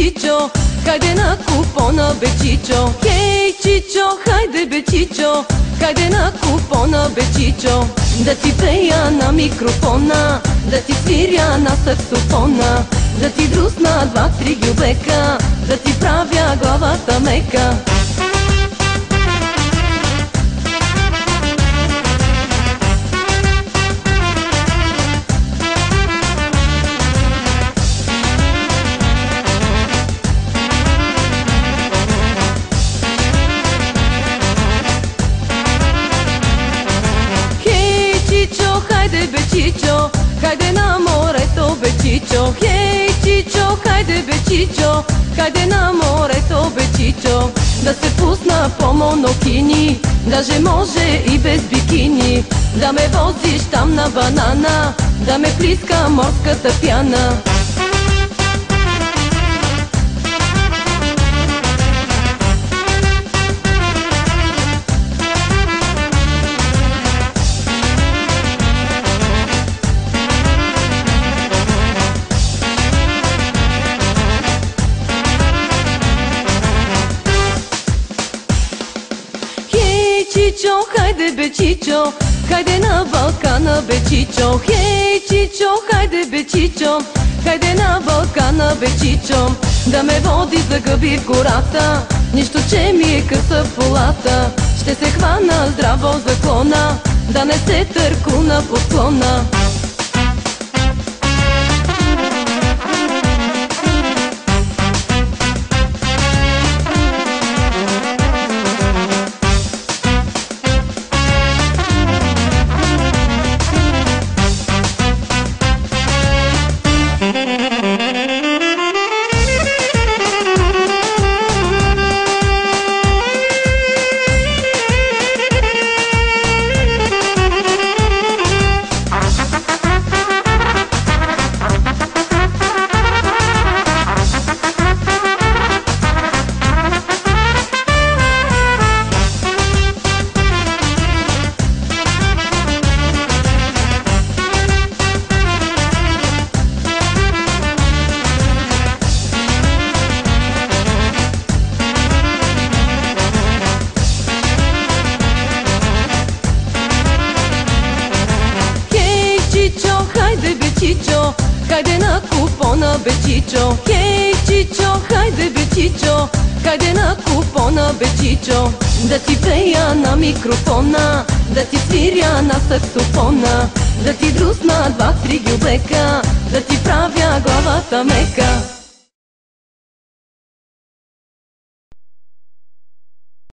Чичо, хайде на купона бе Чичо. Хей, Чичо, хайде бе Чичо, хайде на купона бе Чичо. Да ти пея на микрофона, да ти свиря на саксофона, да ти друсна два-три гюбека, да ти правя главата мека. Хайде бе Чичо, хайде на морето бе Чичо. Хей, Чичо, хайде бе Чичо, хайде на морето бе Чичо. Да се пусна по монокини, даже може и без бикини. Да ме возиш там на банана, да ме плиска морската пяна. Чичо, хайде бе Чичо, хайде на Балкана бе Чичо. Хей, Чичо, хайде бе Чичо, хайде на Балкана бе Чичо. Да ме води за гъби в гората, нищо че ми е къса полата. Ще се хвана здраво за клона, да не се търкуна по склона. Хайде бе Чичо, хайде на купона бе Чичо. Хей, Чичо, хайде бе Чичо, хайде на купона бе Чичо. Да ти пея на микрофона, да ти свиря на саксофона, да ти друсна два-три гюбека, да ти правя главата мека.